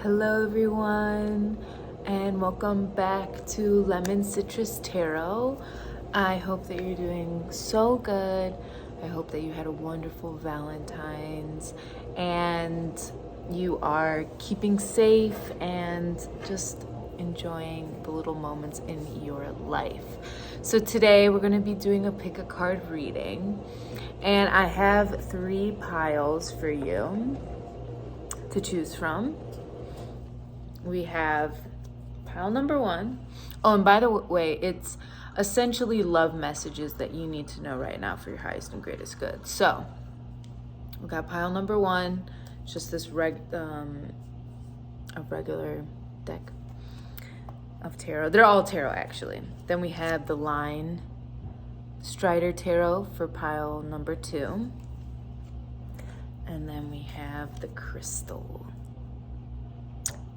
Hello everyone, and welcome back to Lemon Citrus Tarot. I hope that you're doing so good. I hope that you had a wonderful Valentine's and you are keeping safe and just enjoying the little moments in your life. So today we're going to be doing a pick a card reading, and I have 3 piles for you to choose from. We have pile number 1. Oh, and by the way, it's essentially love messages that you need to know right now for your highest and greatest good. So we got pile number 1, just this a regular deck of tarot. They're all tarot actually. Then we have the Line Strider Tarot for pile number 2. And then we have the Crystal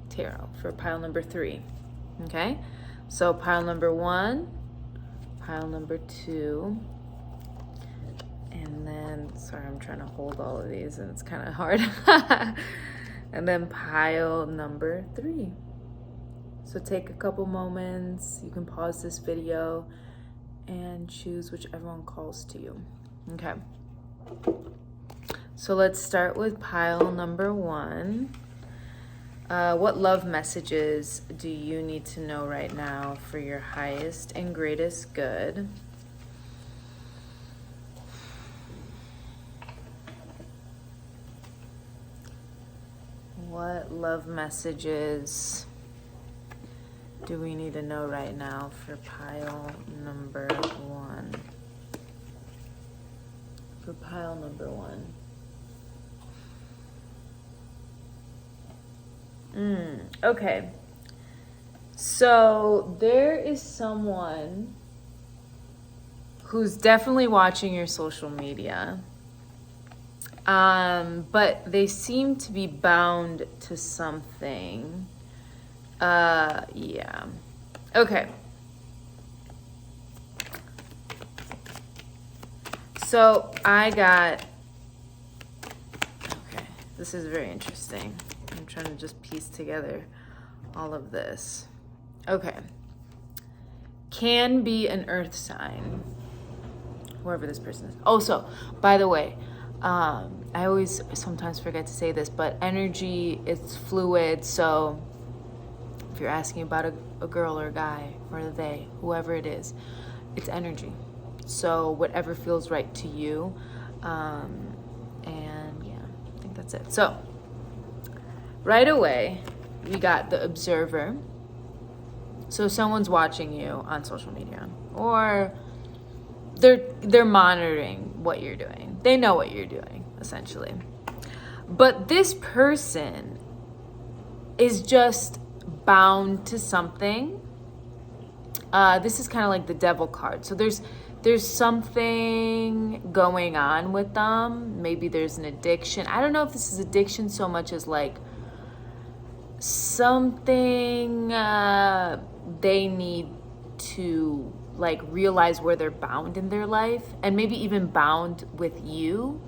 Tarot for pile number 3. Okay, so pile number 1, pile number 2, and then, sorry, I'm trying to hold all of these and it's kind of hard. And then pile number 3. So take a couple moments, you can pause this video and choose whichever one calls to you. Okay, so let's start with pile number 1. What love messages do you need to know right now for your highest and greatest good? What love messages do we need to know right now for pile number 1? For pile number 1. Okay, so there is someone who's definitely watching your social media, but they seem to be bound to something. Yeah. Okay. So I got, okay, this is very interesting. I'm trying to just piece together all of this. Okay. Can be an earth sign, whoever this person is. Oh, so by the way, I always sometimes forget to say this, but energy is fluid. So if you're asking about a girl or a guy or they, whoever it is, it's energy. So whatever feels right to you. And yeah, I think that's it. So right away, we got the observer. So someone's watching you on social media, or they're monitoring what you're doing. They know what you're doing, essentially. But this person is just bound to something. This is kind of like the devil card. So there's something going on with them. Maybe there's an addiction. I don't know if this is addiction so much as like something they need to like realize where they're bound in their life, and maybe even bound with you.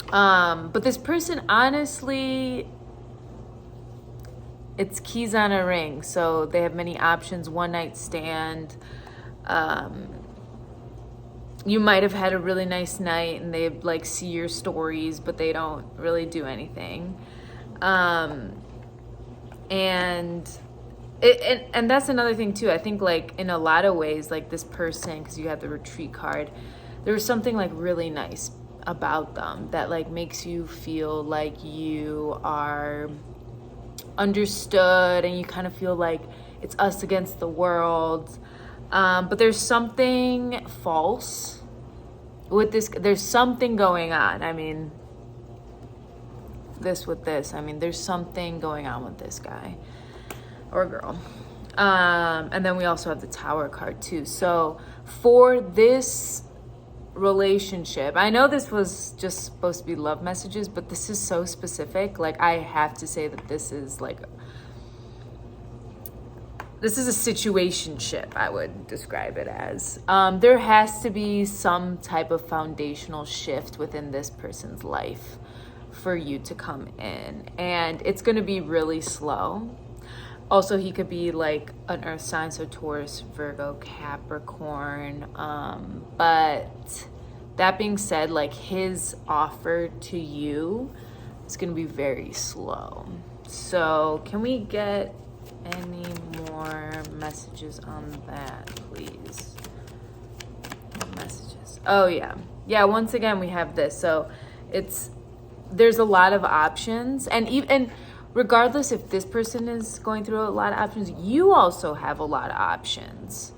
But this person, honestly, it's keys on a ring. So they have many options. One night stand. You might have had a really nice night and they like see your stories, but they don't really do anything. And that's another thing too. I think like in a lot of ways, like this person, because you have the retreat card, there was something like really nice about them that like makes you feel like you are understood, and you kind of feel like it's us against the world. But there's something false with this. There's something going on. I mean, there's something going on with this guy or girl. And then we also have the Tower card too. So for this relationship, I know this was just supposed to be love messages, but this is so specific. Like, I have to say that this is like, this is a situationship, I would describe it as. There has to be some type of foundational shift within this person's life for you to come in, and it's going to be really slow. Also, he could be like an earth sign, so Taurus, Virgo, Capricorn. But that being said, like his offer to you is going to be very slow. So can we get any more messages on that, please? Messages. Oh yeah. Yeah, once again we have this. So there's a lot of options, and regardless if this person is going through a lot of options, you also have a lot of options.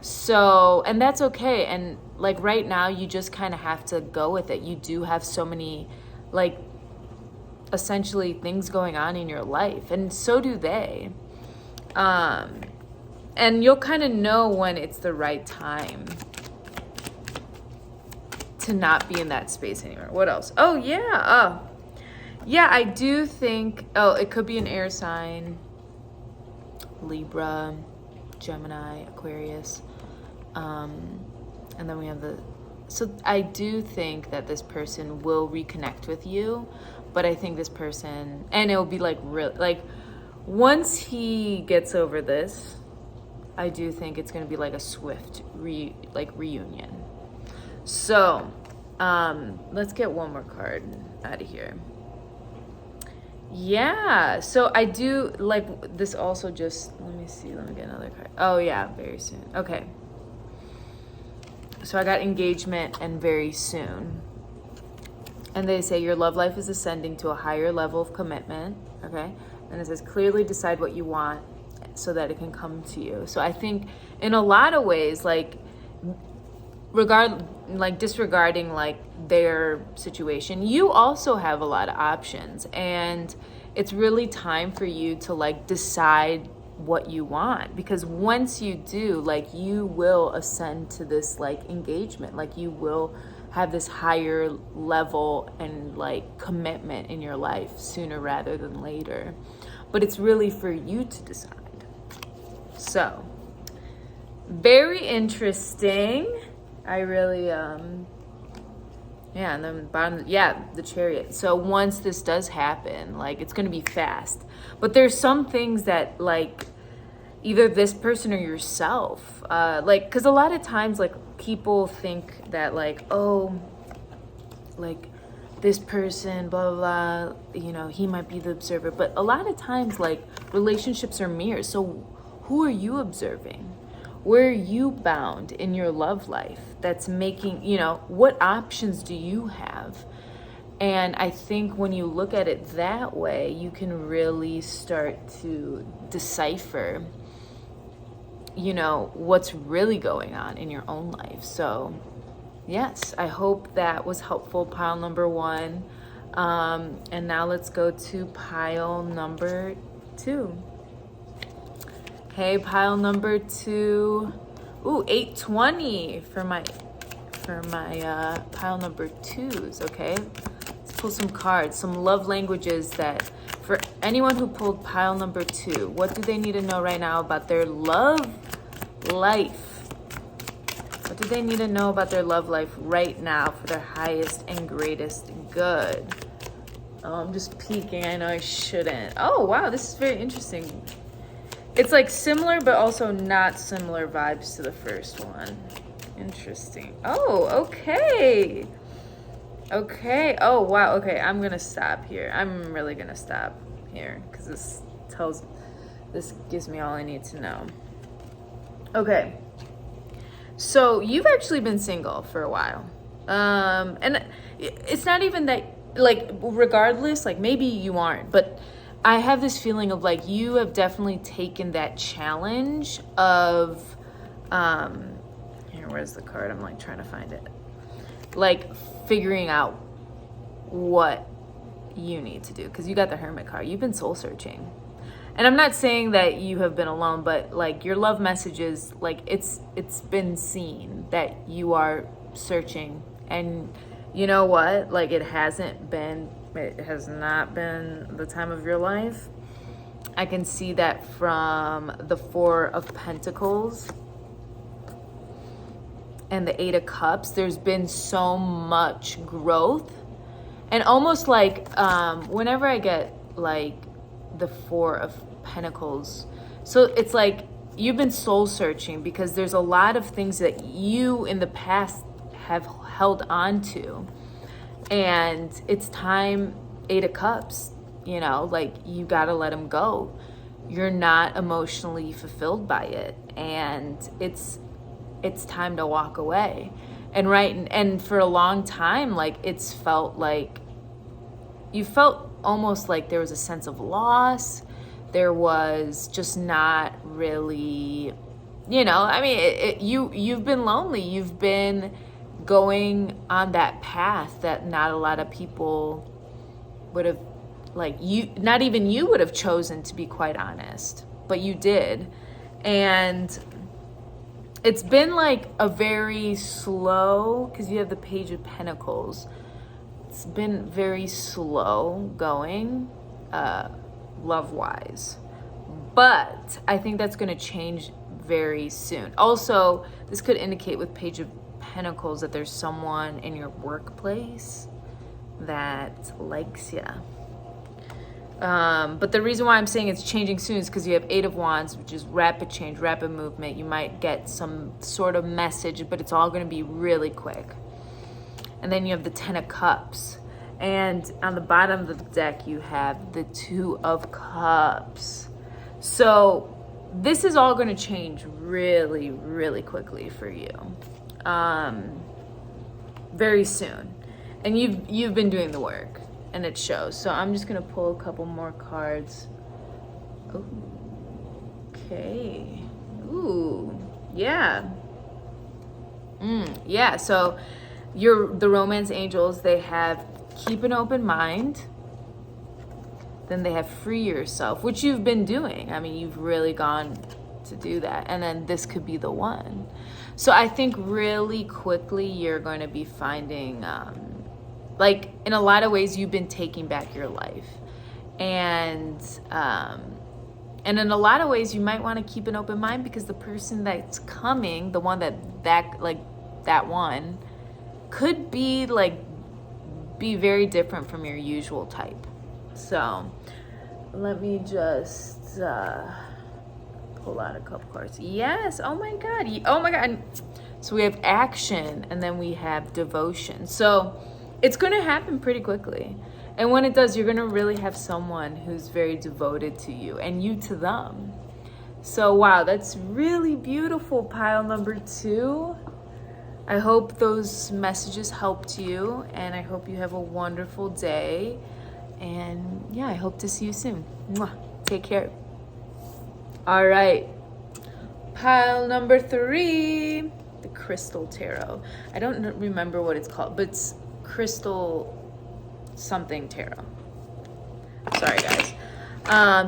So, and that's okay. And like right now, you just kind of have to go with it. You do have so many, like, essentially things going on in your life, and so do they. And you'll kind of know when it's the right time to not be in that space anymore. What else? Oh yeah. Yeah, I do think, it could be an air sign, Libra, Gemini, Aquarius. And then we have so I do think that this person will reconnect with you, but I think this person, and it'll be like real, like once he gets over this, I do think it's going to be like a swift reunion. So, let's get one more card out of here. Yeah, so I do like this also. Just let me get another card. Oh yeah, very soon. Okay, so I got engagement and very soon, and they say your love life is ascending to a higher level of commitment. Okay, and it says clearly decide what you want so that it can come to you. So I think in a lot of ways, like disregarding like their situation, you also have a lot of options, and it's really time for you to like decide what you want, because once you do, like you will ascend to this like engagement, like you will have this higher level and like commitment in your life sooner rather than later, but it's really for you to decide. So very interesting. I really, and then bottom, the Chariot. So once this does happen, like it's going to be fast, but there's some things that like either this person or yourself, like, cause a lot of times like people think that like, oh, like this person, blah, blah, blah, he might be the observer, but a lot of times like relationships are mirrors. So who are you observing? Where are you bound in your love life that's making, what options do you have? And I think when you look at it that way, you can really start to decipher, what's really going on in your own life. So yes, I hope that was helpful, pile number 1. And now let's go to pile number 2. Okay, pile number 2. Ooh, 820 for my pile number 2s. Okay, let's pull some cards, some love languages that for anyone who pulled pile number 2, what do they need to know right now about their love life? What do they need to know about their love life right now for their highest and greatest good? Oh, I'm just peeking. I know I shouldn't. Oh, wow, this is very interesting. It's like similar, but also not similar vibes to the first one. Interesting. Oh, okay. Okay. Oh, wow. Okay, I'm going to stop here. I'm really going to stop here because this gives me all I need to know. Okay. So you've actually been single for a while. And it's not even that, like, regardless, like maybe you aren't, but I have this feeling of like you have definitely taken that challenge of here, where's the card? I'm like trying to find it. Like figuring out what you need to do, because you got the Hermit card. You've been soul searching. And I'm not saying that you have been alone, but like your love messages, like it's been seen that you are searching. And you know what? Like it has not been the time of your life. I can see that from the 4 of Pentacles and the 8 of Cups. There's been so much growth And almost like whenever I get like the Four of Pentacles, so it's like you've been soul searching because there's a lot of things that you in the past have held on to, and it's time. Eight of Cups, you know, like you got to let them go. You're not emotionally fulfilled by it, and it's time to walk away. And for a long time, like it's felt like you felt almost like there was a sense of loss. There was just not really, you know, I mean, you've been lonely. You've been going on that path that not a lot of people would have, like, you, not even you would have chosen, to be quite honest, but you did. And it's been like a very slow, because you have the Page of Pentacles. It's been very slow going, love-wise. But I think that's going to change very soon. Also, this could indicate with Page of Pentacles that there's someone in your workplace that likes you. But the reason why I'm saying it's changing soon is because you have Eight of Wands, which is rapid change, rapid movement. You might get some sort of message, but it's all going to be really quick. And then you have the Ten of Cups. And on the bottom of the deck, you have the Two of Cups. So this is all going to change really, really quickly for you. Very soon. And you've been doing the work, and it shows. So I'm just gonna pull a couple more cards. Okay. Ooh, yeah. Yeah, so the romance angels, they have keep an open mind. Then they have free yourself, which you've been doing. I mean, you've really gone to do that. And then this could be the one. So I think really quickly you're going to be finding, like in a lot of ways, you've been taking back your life. And in a lot of ways, you might want to keep an open mind because the person that's coming, the one that one, could be very different from your usual type. So let me just pull out a couple cards. Yes. Oh my God. Oh my God. So we have action, and then we have devotion. So it's going to happen pretty quickly. And when it does, you're going to really have someone who's very devoted to you and you to them. So wow, that's really beautiful, pile number 2. I hope those messages helped you, and I hope you have a wonderful day. And yeah, I hope to see you soon. Mwah. Take care. All right. Pile number 3, the Crystal Tarot. I don't remember what it's called, but it's Crystal something tarot. Sorry, guys.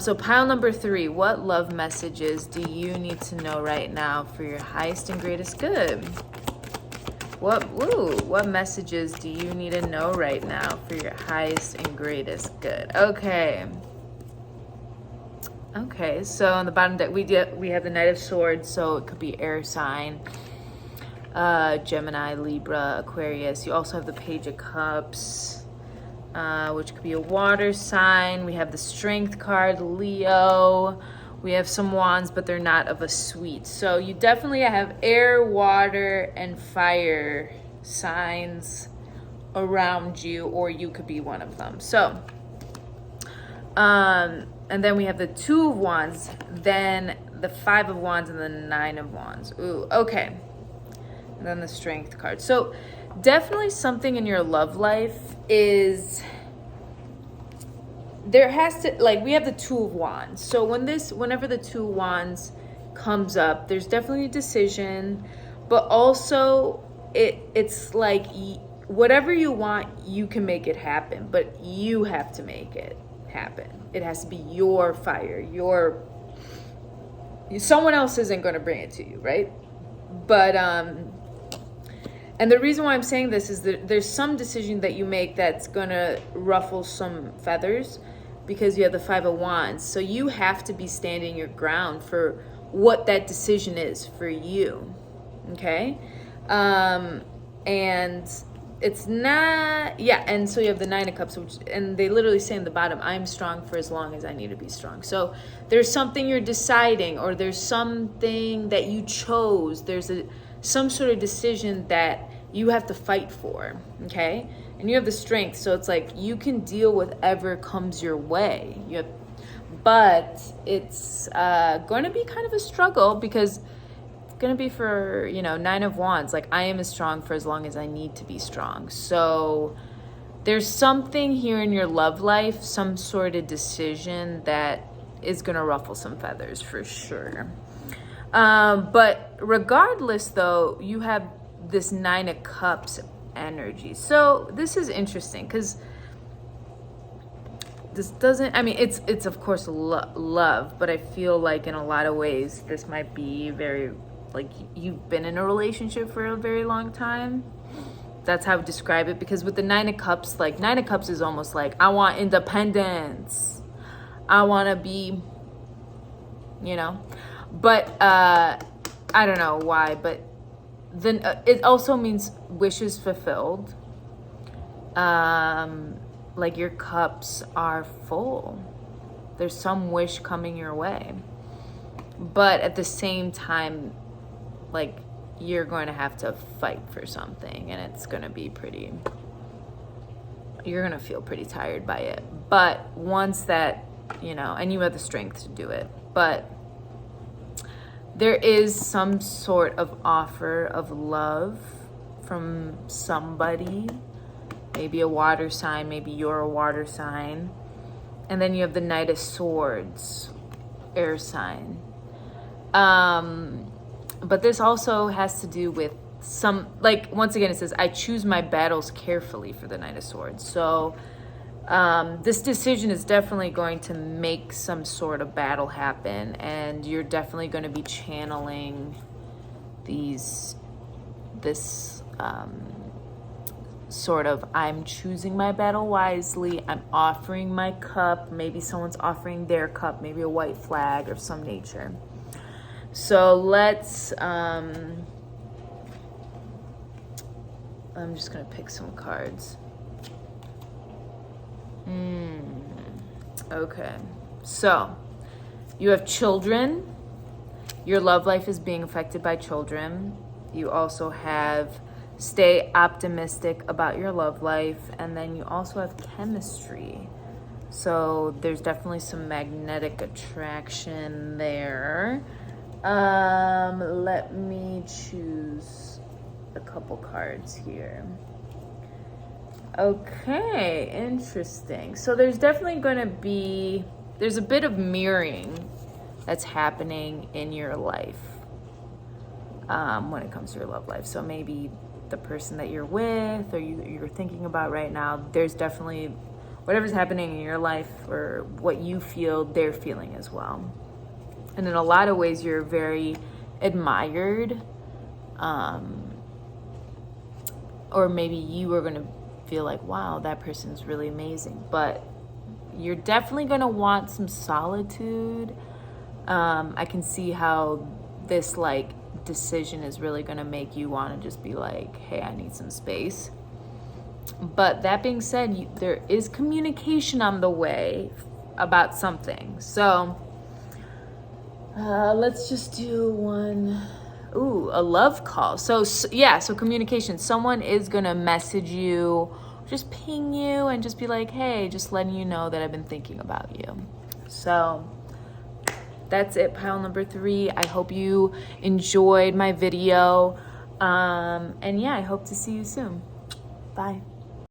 So pile number 3, what love messages do you need to know right now for your highest and greatest good? What messages do you need to know right now for your highest and greatest good? Okay, so on the bottom deck, we have the Knight of Swords, so it could be air sign, Gemini, Libra, Aquarius. You also have the Page of Cups, which could be a water sign. We have the Strength card, Leo. We have some wands, but they're not of a suite. So you definitely have air, water, and fire signs around you, or you could be one of them. So, and then we have the 2 of Wands, then the 5 of Wands, and the 9 of Wands. Ooh, okay. And then the Strength card. So definitely something in your love life is... there has to, we have the 2 of Wands. So whenever the 2 of Wands comes up, there's definitely a decision, but also it's like whatever you want, you can make it happen, but you have to make it happen. It has to be your fire, someone else isn't going to bring it to you, right? But, and the reason why I'm saying this is that there's some decision that you make that's going to ruffle some feathers, because you have the 5 of Wands. So you have to be standing your ground for what that decision is for you. Okay? And it's not, yeah. And so you have the Nine of Cups, and they literally say in the bottom, I'm strong for as long as I need to be strong. So there's something you're deciding, or there's something that you chose. There's some sort of decision that you have to fight for, okay? And you have the strength, so it's like you can deal with whatever comes your way. But it's going to be kind of a struggle, because going to be for, Nine of Wands. Like, I am as strong for as long as I need to be strong. So there's something here in your love life, some sort of decision that is going to ruffle some feathers for sure. But regardless, though, you have this Nine of Cups energy. So this is interesting, because this doesn't, I mean, it's of course love, but I feel like in a lot of ways this might be very, like, you've been in a relationship for a very long time. That's how I would describe it, because with the Nine of Cups, like, Nine of Cups is almost like, I want independence. I want to be, but I don't know why, but then it also means wishes fulfilled. Like, your cups are full. There's some wish coming your way. But at the same time, like, you're going to have to fight for something, and it's going to be you're going to feel pretty tired by it. But once that, and you have the strength to do it, but there is some sort of offer of love from somebody, maybe a water sign, maybe you're a water sign. And then you have the Knight of Swords, air sign. But this also has to do with some, like, once again, it says, I choose my battles carefully for the Knight of Swords. So this decision is definitely going to make some sort of battle happen, and you're definitely going to be channeling this sort of, I'm choosing my battle wisely, I'm offering my cup, maybe someone's offering their cup, maybe a white flag of some nature. So let's, I'm just going to pick some cards. Okay. So you have children. Your love life is being affected by children. You also have stay optimistic about your love life. And then you also have chemistry. So there's definitely some magnetic attraction there. Let me choose a couple cards here. Okay, interesting. So there's definitely going to be, there's a bit of mirroring that's happening in your life when it comes to your love life. So maybe the person that you're with or you're thinking about right now, there's definitely whatever's happening in your life or what you feel, they're feeling as well. And in a lot of ways, you're very admired. Or maybe you are going to feel like, wow, that person's really amazing. But you're definitely going to want some solitude. I can see how this, like, decision is really going to make you want to just be like, hey, I need some space. But that being said, there is communication on the way about something. So let's just do one. Ooh, a love call. So communication. Someone is going to message you, just ping you and just be like, hey, just letting you know that I've been thinking about you. So that's it, pile number 3. I hope you enjoyed my video. And yeah, I hope to see you soon. Bye.